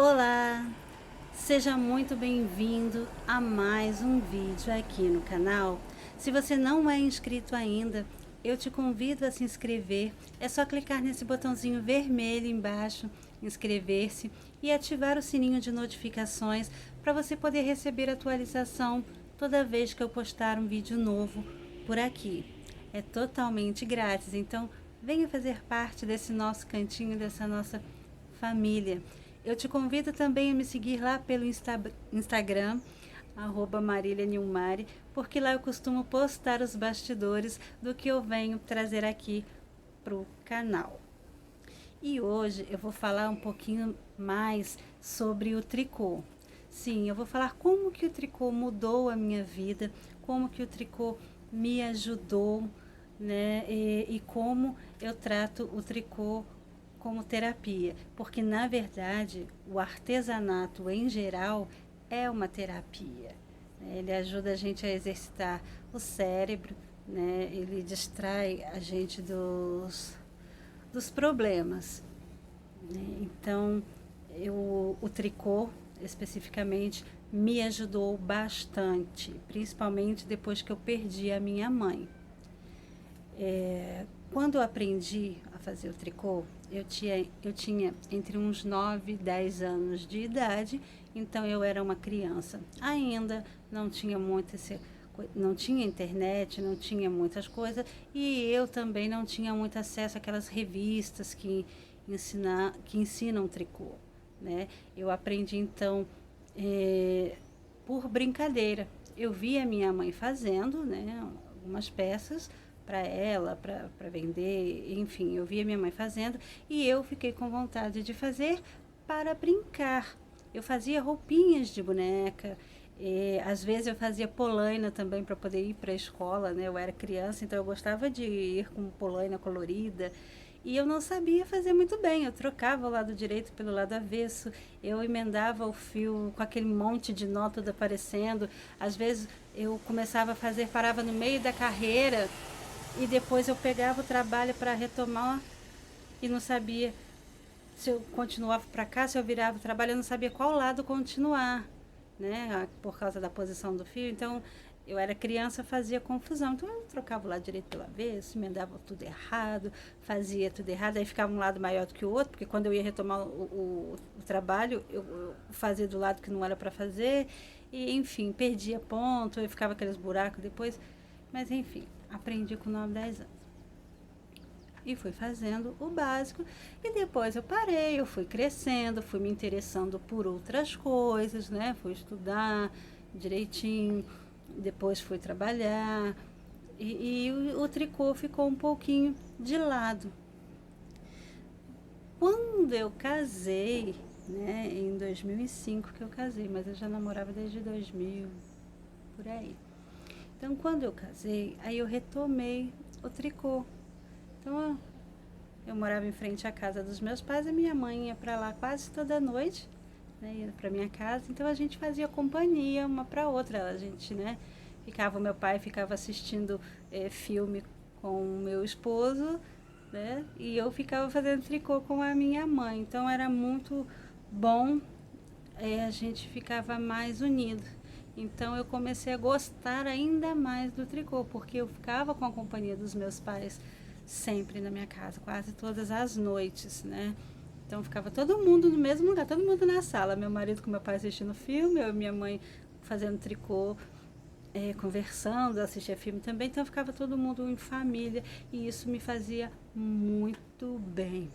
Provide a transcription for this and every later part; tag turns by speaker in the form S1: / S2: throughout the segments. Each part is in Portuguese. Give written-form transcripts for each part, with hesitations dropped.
S1: Olá, seja muito bem-vindo a mais um vídeo aqui no canal. Se você não é inscrito ainda, eu te convido a se inscrever. É só clicar nesse botãozinho vermelho embaixo, inscrever-se e ativar o sininho de notificações para você poder receber atualização toda vez que eu postar um vídeo novo por aqui. É totalmente grátis, então venha fazer parte desse nosso cantinho, dessa nossa família. Eu te convido também a me seguir lá pelo Instagram, @marilianilmari, porque lá eu costumo postar os bastidores do que eu venho trazer aqui pro canal. E hoje eu vou falar um pouquinho mais sobre o tricô. Sim, eu vou falar como que o tricô mudou a minha vida, como que o tricô me ajudou, né? E como eu trato o tricô como terapia, porque na verdade o artesanato em geral é uma terapia, né? Ele ajuda a gente a exercitar o cérebro, né? Ele distrai a gente dos problemas, né? Então, o tricô, especificamente, me ajudou bastante, principalmente depois que eu perdi a minha mãe. Quando eu aprendi a fazer o tricô, eu tinha entre uns 9 e 10 anos de idade, então eu era uma criança. Ainda não tinha muito não tinha internet, não tinha muitas coisas, e eu também não tinha muito acesso àquelas revistas que ensinam tricô, né? Eu aprendi então por brincadeira. Eu via minha mãe fazendo, né, algumas peças para ela, para vender, enfim, eu via minha mãe fazendo e eu fiquei com vontade de fazer para brincar. Eu fazia roupinhas de boneca, às vezes eu fazia polaina também para poder ir para a escola, né? Eu era criança, então eu gostava de ir com polaina colorida. E eu não sabia fazer muito bem, eu trocava o lado direito pelo lado avesso, eu emendava o fio com aquele monte de nó tudo aparecendo. Às vezes eu começava a fazer, parava no meio da carreira e depois eu pegava o trabalho para retomar e não sabia se eu continuava para cá, se eu virava o trabalho, eu não sabia qual lado continuar, né? Por causa da posição do fio. Então, eu era criança, fazia confusão. Então, eu trocava o lado direito pelo avesso, emendava tudo errado, fazia tudo errado. Aí ficava um lado maior do que o outro, porque quando eu ia retomar o trabalho, eu fazia do lado que não era para fazer. E, enfim, perdia ponto, e ficava aqueles buracos depois. Mas, enfim, aprendi com 9, 10 anos e fui fazendo o básico e depois eu parei, eu fui crescendo, fui me interessando por outras coisas, né? Fui estudar direitinho, depois fui trabalhar e o tricô ficou um pouquinho de lado. Quando eu casei, né, em 2005 que eu casei, mas eu já namorava desde 2000, por aí. Então, quando eu casei, aí eu retomei o tricô. Então, eu morava em frente à casa dos meus pais e minha mãe ia para lá quase toda noite, né, ia para minha casa. Então a gente fazia companhia uma para outra. A gente, né, ficava, o meu pai ficava assistindo filme com o meu esposo, né, e eu ficava fazendo tricô com a minha mãe. Então era muito bom, a gente ficava mais unido. Então eu comecei a gostar ainda mais do tricô, porque eu ficava com a companhia dos meus pais sempre na minha casa, quase todas as noites, né? Então ficava todo mundo no mesmo lugar, todo mundo na sala. Meu marido com meu pai assistindo filme, eu e minha mãe fazendo tricô, conversando, assistia filme também. Então ficava todo mundo em família e isso me fazia muito bem.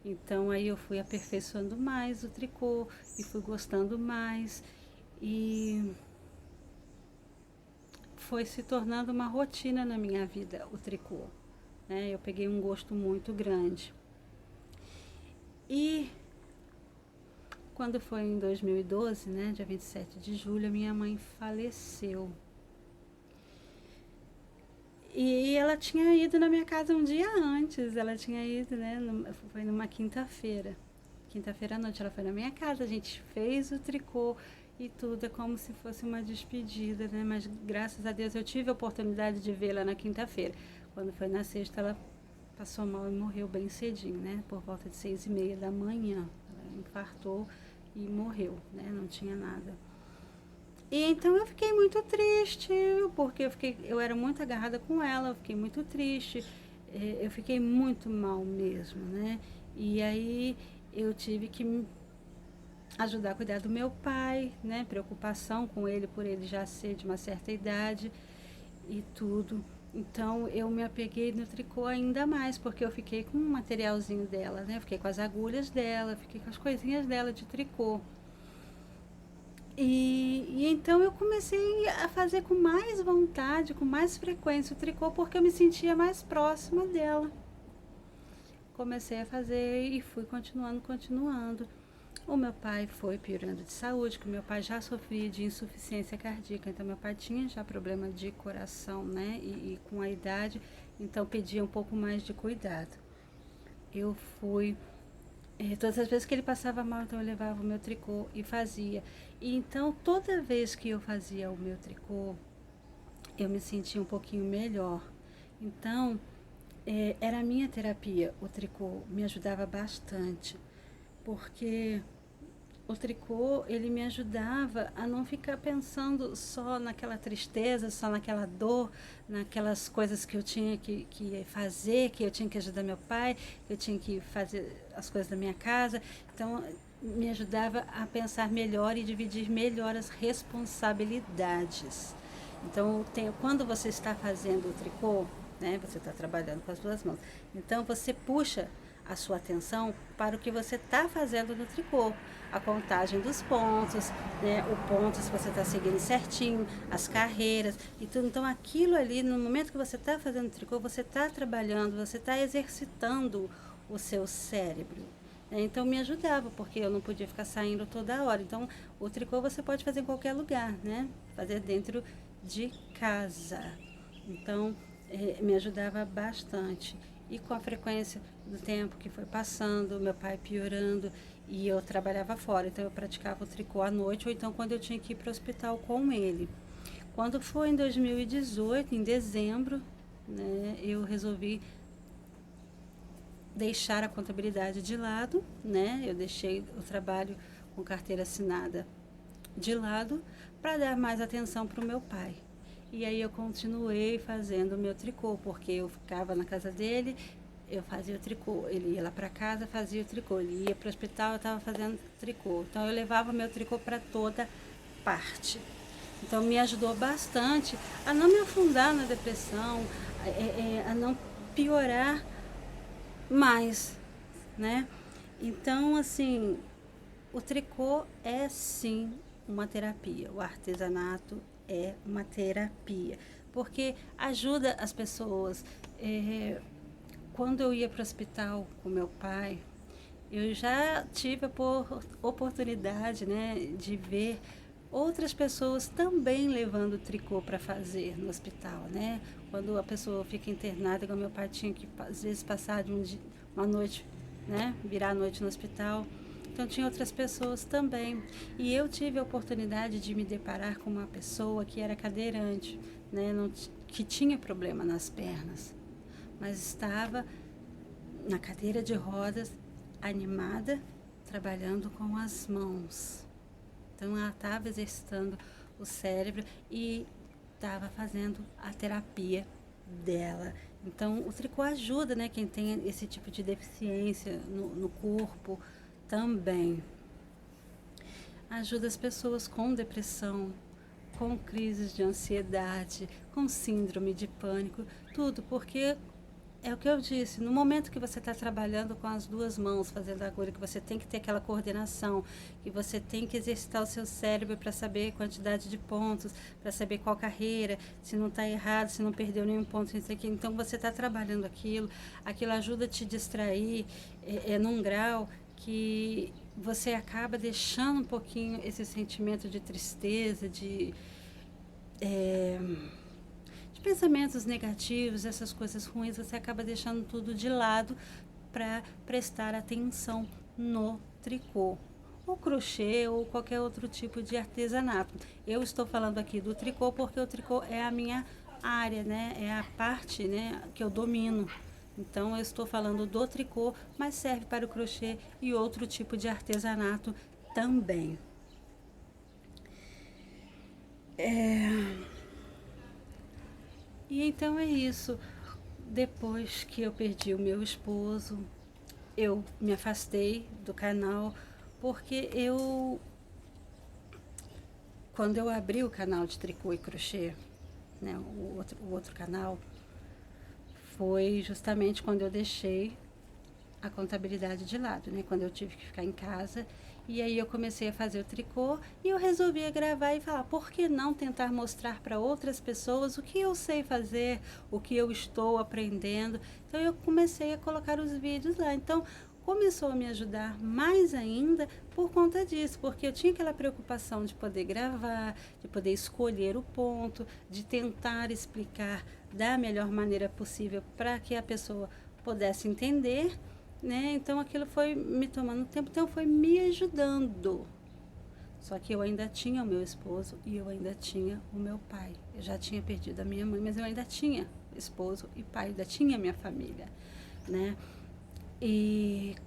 S1: Então aí eu fui aperfeiçoando mais o tricô e fui gostando mais e foi se tornando uma rotina na minha vida o tricô, né? Eu peguei um gosto muito grande. E quando foi em 2012, né, dia 27 de julho, a minha mãe faleceu. E ela tinha ido na minha casa um dia antes, ela tinha ido, né, foi numa quinta-feira. Quinta-feira à noite ela foi na minha casa, a gente fez o tricô e tudo, é como se fosse uma despedida, né? Mas graças a Deus eu tive a oportunidade de vê-la na quinta-feira. Quando foi na sexta, ela passou mal e morreu bem cedinho, né? Por volta de 6:30 da manhã. Ela infartou e morreu, né? Não tinha nada. E então eu fiquei muito triste, porque eu era muito agarrada com ela, eu fiquei muito triste, eu fiquei muito mal mesmo, né? E aí eu tive que ajudar a cuidar do meu pai, né? Preocupação com ele, por ele já ser de uma certa idade e tudo. Então eu me apeguei no tricô ainda mais, porque eu fiquei com o materialzinho dela, né? Eu fiquei com as agulhas dela, fiquei com as coisinhas dela de tricô. E então eu comecei a fazer com mais vontade, com mais frequência o tricô, porque eu me sentia mais próxima dela. Comecei a fazer e fui continuando. O meu pai foi piorando de saúde, que o meu pai já sofria de insuficiência cardíaca, então meu pai tinha já problema de coração, né? E com a idade, então pedia um pouco mais de cuidado. Eu fui todas as vezes que ele passava mal, então eu levava o meu tricô e fazia. E então, toda vez que eu fazia o meu tricô, eu me sentia um pouquinho melhor. Então, era a minha terapia. O tricô me ajudava bastante, porque o tricô, ele me ajudava a não ficar pensando só naquela tristeza, só naquela dor, naquelas coisas que eu tinha que fazer, que eu tinha que ajudar meu pai, que eu tinha que fazer as coisas da minha casa. Então, me ajudava a pensar melhor e dividir melhor as responsabilidades. Então, quando você está fazendo o tricô, né, você está trabalhando com as duas mãos, então você puxa a sua atenção para o que você está fazendo no tricô, a contagem dos pontos, né, o ponto se você está seguindo certinho, as carreiras e tudo. Então aquilo ali, no momento que você está fazendo o tricô, você está trabalhando, você está exercitando o seu cérebro. Então me ajudava, porque eu não podia ficar saindo toda hora. Então o tricô você pode fazer em qualquer lugar, né? Fazer dentro de casa. Então me ajudava bastante. E com a frequência do tempo que foi passando, meu pai piorando e eu trabalhava fora, então eu praticava o tricô à noite ou então quando eu tinha que ir para o hospital com ele. Quando foi em 2018, em dezembro, né, eu resolvi deixar a contabilidade de lado, né? Eu deixei o trabalho com carteira assinada de lado para dar mais atenção para o meu pai. E aí eu continuei fazendo o meu tricô, porque eu ficava na casa dele, eu fazia o tricô. Ele ia lá para casa, fazia o tricô. Ele ia para o hospital, eu estava fazendo tricô. Então eu levava o meu tricô para toda parte. Então me ajudou bastante a não me afundar na depressão, a não piorar mais, né? Então, assim, o tricô é sim uma terapia. O artesanato é uma terapia, porque ajuda as pessoas. Quando eu ia para o hospital com meu pai, eu já tive a oportunidade, né, de ver outras pessoas também levando tricô para fazer no hospital, né? Quando a pessoa fica internada, igual meu pai tinha que às vezes passar uma noite, né, virar a noite no hospital. Então tinha outras pessoas também. E eu tive a oportunidade de me deparar com uma pessoa que era cadeirante, né, que tinha problema nas pernas, mas estava na cadeira de rodas, animada, trabalhando com as mãos. Então ela estava exercitando o cérebro e estava fazendo a terapia dela. Então o tricô ajuda, né, quem tem esse tipo de deficiência no corpo também. Ajuda as pessoas com depressão, com crises de ansiedade, com síndrome de pânico, tudo porque é o que eu disse, no momento que você está trabalhando com as duas mãos, fazendo a agulha, que você tem que ter aquela coordenação, que você tem que exercitar o seu cérebro para saber a quantidade de pontos, para saber qual carreira, se não está errado, se não perdeu nenhum ponto, isso aqui. Então você está trabalhando aquilo ajuda a te distrair num grau que você acaba deixando um pouquinho esse sentimento de tristeza, de pensamentos negativos, essas coisas ruins, você acaba deixando tudo de lado para prestar atenção no tricô, ou crochê, ou qualquer outro tipo de artesanato. Eu estou falando aqui do tricô porque o tricô é a minha área, né? É a parte, né, que eu domino. Então eu estou falando do tricô, mas serve para o crochê e outro tipo de artesanato também. E então é isso. Depois que eu perdi o meu esposo, eu me afastei do canal, porque quando eu abri o canal de tricô e crochê, né, o outro canal, foi justamente quando eu deixei a contabilidade de lado, né? Quando eu tive que ficar em casa. E aí eu comecei a fazer o tricô e eu resolvi gravar e falar, por que não tentar mostrar para outras pessoas o que eu sei fazer, o que eu estou aprendendo. Então eu comecei a colocar os vídeos lá. Então começou a me ajudar mais ainda por conta disso, porque eu tinha aquela preocupação de poder gravar, de poder escolher o ponto, de tentar explicar da melhor maneira possível para que a pessoa pudesse entender, né? Então aquilo foi me tomando tempo, então foi me ajudando. Só que eu ainda tinha o meu esposo e eu ainda tinha o meu pai. Eu já tinha perdido a minha mãe, mas eu ainda tinha esposo e pai, ainda tinha minha família, né? E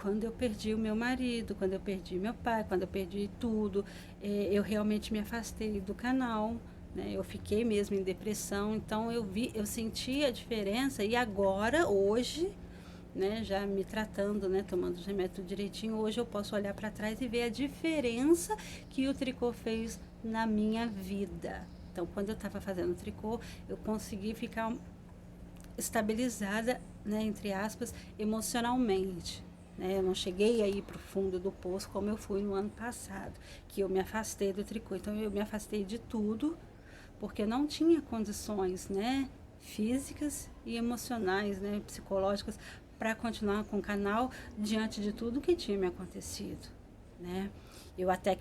S1: quando eu perdi o meu marido, quando eu perdi meu pai, quando eu perdi tudo, eu realmente me afastei do canal, né? Eu fiquei mesmo em depressão, então eu senti a diferença e agora, hoje, né, já me tratando, né, tomando os remédios direitinho, hoje eu posso olhar para trás e ver a diferença que o tricô fez na minha vida. Então, quando eu estava fazendo tricô, eu consegui ficar estabilizada, né, entre aspas, emocionalmente. Né? Eu não cheguei aí para o fundo do poço como eu fui no ano passado, que eu me afastei do tricô. Então, eu me afastei de tudo, porque eu não tinha condições, né, físicas e emocionais, né, psicológicas, para continuar com o canal diante de tudo que tinha me acontecido, né? Eu até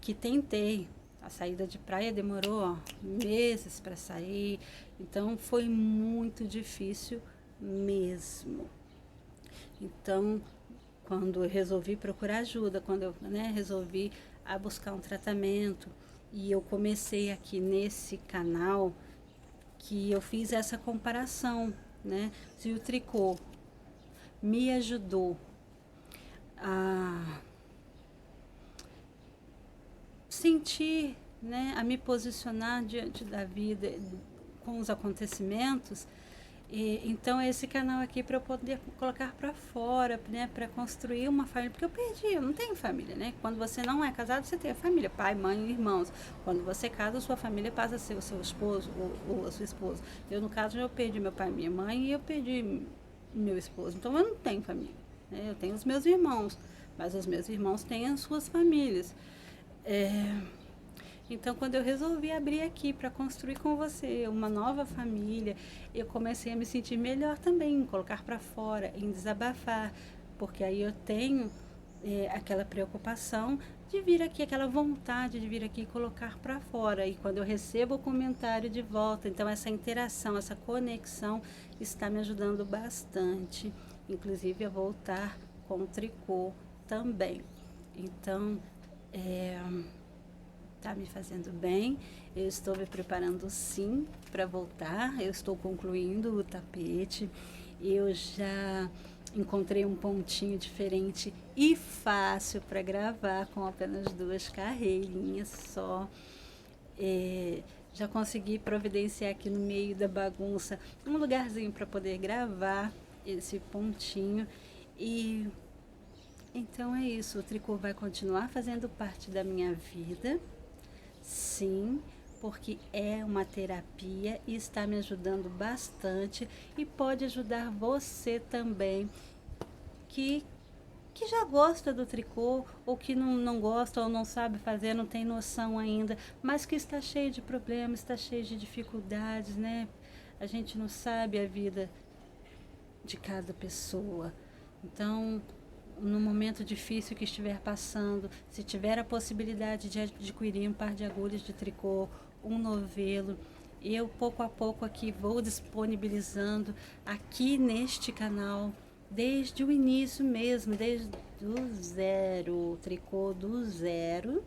S1: que tentei, a saída de praia demorou meses para sair, então foi muito difícil mesmo. Então, quando eu resolvi procurar ajuda, quando eu, né, resolvi buscar um tratamento, e eu comecei aqui nesse canal, que eu fiz essa comparação, né? Se o tricô me ajudou a sentir, né, a me posicionar diante da vida com os acontecimentos, então esse canal aqui para eu poder colocar para fora, né, para construir uma família, porque eu não tenho família, né? Quando você não é casado, você tem a família, pai, mãe, irmãos. Quando você casa, sua família passa a ser o seu esposo ou a sua esposa. Eu, no caso, eu perdi meu pai e minha mãe e eu perdi meu esposo, então eu não tenho família, né? Eu tenho os meus irmãos, mas os meus irmãos têm as suas famílias. Então, quando eu resolvi abrir aqui para construir com você uma nova família, eu comecei a me sentir melhor também, em colocar para fora, em desabafar, porque aí eu tenho aquela preocupação de vir aqui, aquela vontade de vir aqui e colocar para fora. E quando eu recebo o comentário de volta, então essa interação, essa conexão está me ajudando bastante, inclusive a voltar com o tricô também. Então, está me fazendo bem. Eu estou me preparando sim para voltar. Eu estou concluindo o tapete. Eu já encontrei um pontinho diferente e fácil para gravar com apenas 2 carreirinhas só. Já consegui providenciar aqui no meio da bagunça um lugarzinho para poder gravar esse pontinho. E então é isso, o tricô vai continuar fazendo parte da minha vida. Sim, porque é uma terapia e está me ajudando bastante e pode ajudar você também que já gosta do tricô ou que não gosta ou não sabe fazer, não tem noção ainda, mas que está cheio de problemas, está cheio de dificuldades, né? A gente não sabe a vida de cada pessoa. Então, no momento difícil que estiver passando, se tiver a possibilidade de adquirir um par de agulhas de tricô, um novelo, eu pouco a pouco aqui vou disponibilizando aqui neste canal, desde o início mesmo, desde o zero, o tricô do zero.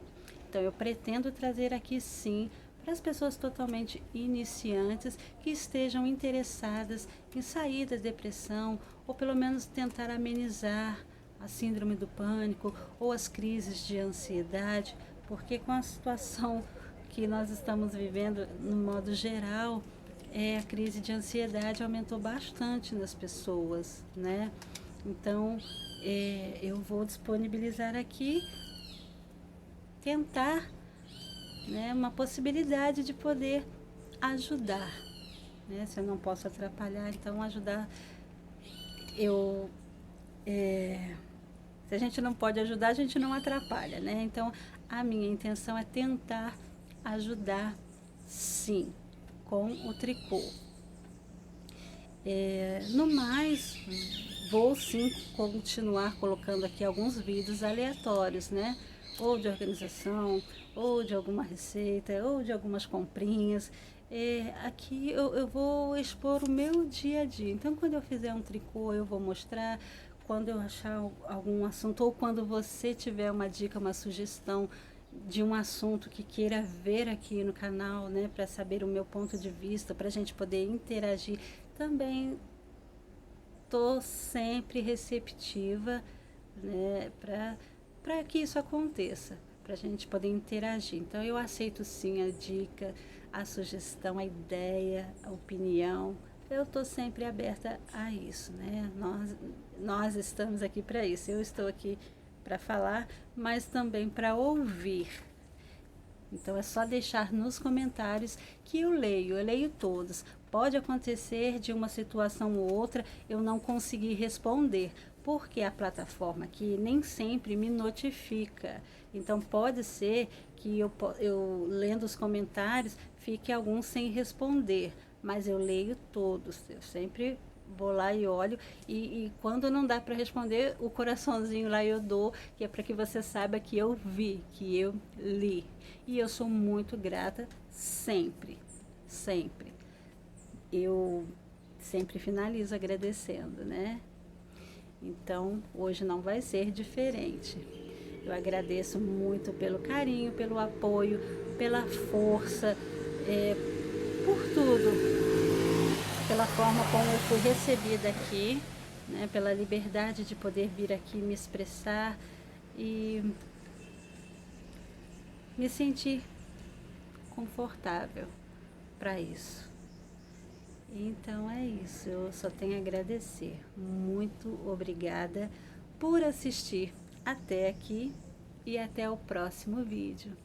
S1: Então eu pretendo trazer aqui sim para as pessoas totalmente iniciantes que estejam interessadas em sair da depressão ou pelo menos tentar amenizar a síndrome do pânico ou as crises de ansiedade, porque com a situação que nós estamos vivendo no modo geral, a crise de ansiedade aumentou bastante nas pessoas, né? Então, eu vou disponibilizar aqui, tentar, né, uma possibilidade de poder ajudar, né? Se eu não posso atrapalhar, então ajudar. Se a gente não pode ajudar, a gente não atrapalha, né? Então, a minha intenção é tentar ajudar, sim, com o tricô. No mais, vou sim continuar colocando aqui alguns vídeos aleatórios, né? Ou de organização, ou de alguma receita, ou de algumas comprinhas. Aqui eu vou expor o meu dia a dia. Então, quando eu fizer um tricô, eu vou mostrar. Quando eu achar algum assunto, ou quando você tiver uma dica, uma sugestão de um assunto que queira ver aqui no canal, né, para saber o meu ponto de vista, para a gente poder interagir, também estou sempre receptiva, né, para que isso aconteça, para a gente poder interagir. Então, eu aceito sim a dica, a sugestão, a ideia, a opinião. Eu estou sempre aberta a isso, né? Nós estamos aqui para isso. Eu estou aqui para falar, mas também para ouvir. Então é só deixar nos comentários que eu leio todos. Pode acontecer de uma situação ou outra eu não conseguir responder, porque a plataforma aqui nem sempre me notifica. Então pode ser que eu lendo os comentários fique algum sem responder, mas eu leio todos. Eu sempre vou lá e olho, e quando não dá para responder, o coraçãozinho lá eu dou, que é para que você saiba que eu vi, que eu li. E eu sou muito grata sempre, sempre. Eu sempre finalizo agradecendo, né? Então, hoje não vai ser diferente. Eu agradeço muito pelo carinho, pelo apoio, pela força, por tudo, pela forma como eu fui recebida aqui, né, pela liberdade de poder vir aqui me expressar e me sentir confortável para isso. Então é isso, eu só tenho a agradecer. Muito obrigada por assistir até aqui e até o próximo vídeo.